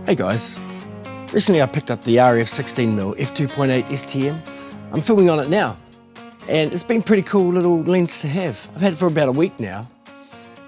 Hey guys, recently I picked up the RF 16mm f2.8 STM. I'm filming on it now, and it's been a pretty cool little lens to have. I've had it for about a week now.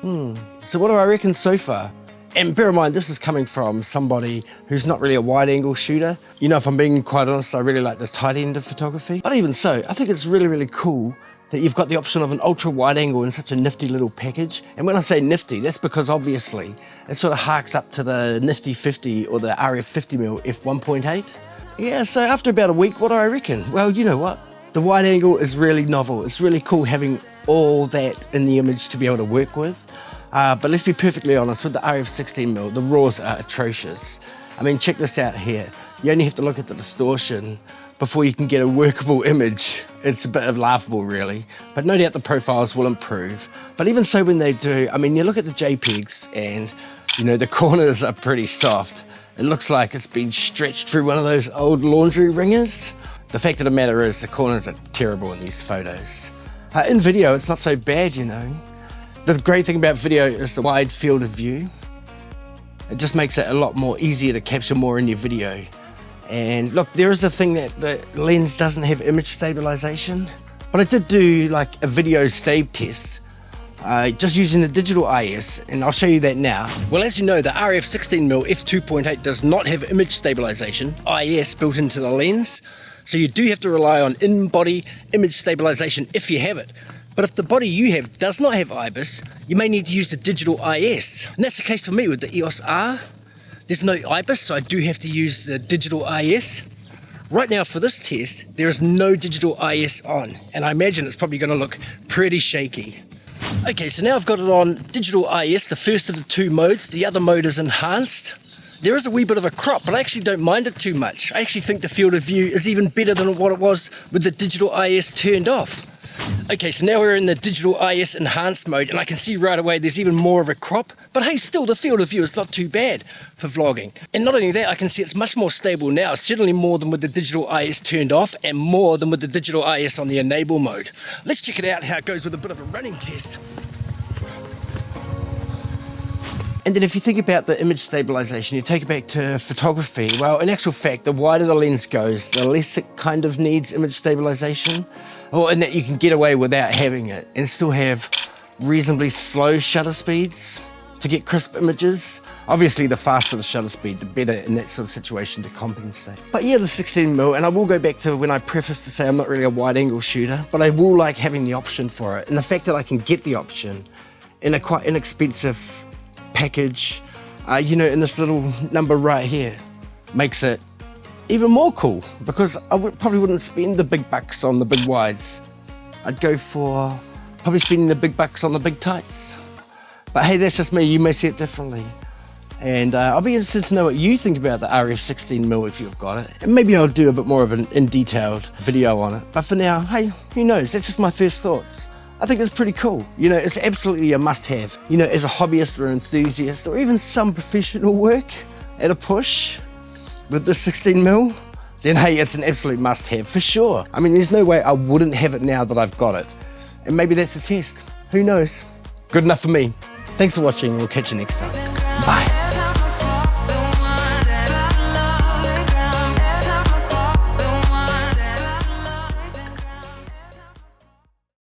So what do I reckon so far? And bear in mind, this is coming from somebody who's not really a wide angle shooter. You know, if I'm being quite honest, I really like the tight end of photography. But even so, I think it's really, really cool that you've got the option of an ultra wide angle in such a nifty little package. And when I say nifty, that's because obviously it sort of harks up to the nifty 50 or the RF 50mm f1.8. Yeah, so after about a week, what do I reckon? Well, you know what? The wide angle is really novel. It's really cool having all that in the image to be able to work with. But let's be perfectly honest, with the RF 16mm, the RAWs are atrocious. I mean, check this out here. You only have to look at the distortion before you can get a workable image. It's a bit of laughable, really. But no doubt the profiles will improve. But even so, when they do, I mean, you look at the JPEGs and, you know, the corners are pretty soft. It looks like it's been stretched through one of those old laundry wringers. The fact of the matter is, the corners are terrible in these photos. In video, it's not so bad, you know. The great thing about video is the wide field of view. It just makes it a lot more easier to capture more in your video. And look, there is a thing that the lens doesn't have image stabilization, but I did do like a video stave test just using the digital IS, and I'll show you that now. Well, as you know, the RF 16mm f2.8 does not have image stabilization, IS, built into the lens, so you do have to rely on in-body image stabilization if you have it. But if the body you have does not have IBIS, you may need to use the digital IS. And that's the case for me with the EOS R. There's no IBIS, so I do have to use the digital IS. Right now for this test, there is no digital IS on, and I imagine it's probably going to look pretty shaky. Okay, so now I've got it on digital IS, the first of the two modes. The other mode is enhanced. There is a wee bit of a crop, but I actually don't mind it too much. I actually think the field of view is even better than what it was with the digital IS turned off. Okay, so now we're in the digital IS enhanced mode, and I can see right away there's even more of a crop, but hey, still the field of view is not too bad for vlogging. And not only that, I can see it's much more stable now, certainly more than with the digital IS turned off, and more than with the digital IS on the enable mode. Let's check it out how it goes with a bit of a running test. And then if you think about the image stabilization, you take it back to photography. Well, in actual fact, the wider the lens goes, the less it kind of needs image stabilization. Or in that you can get away without having it and still have reasonably slow shutter speeds to get crisp images. Obviously, the faster the shutter speed, the better in that sort of situation to compensate. But yeah, the 16mm, and I will go back to when I prefaced to say I'm not really a wide angle shooter, but I will like having the option for it. And the fact that I can get the option in a quite inexpensive package, you know, in this little number right here, makes it even more cool, because I probably wouldn't spend the big bucks on the big wides. I'd go for probably spending the big bucks on the big tights. But hey, that's just me. You may see it differently. And I'll be interested to know what you think about the RF 16mm if you've got it. And maybe I'll do a bit more of an in-detailed video on it. But for now, hey, who knows? That's just my first thoughts. I think it's pretty cool. You know, it's absolutely a must-have. You know, as a hobbyist or enthusiast, or even some professional work at a push, with the 16mm, then hey, it's an absolute must-have for sure. I mean, there's no way I wouldn't have it now that I've got it. And maybe that's a test. Who knows? Good enough for me. Thanks for watching. We'll catch you next time. Bye.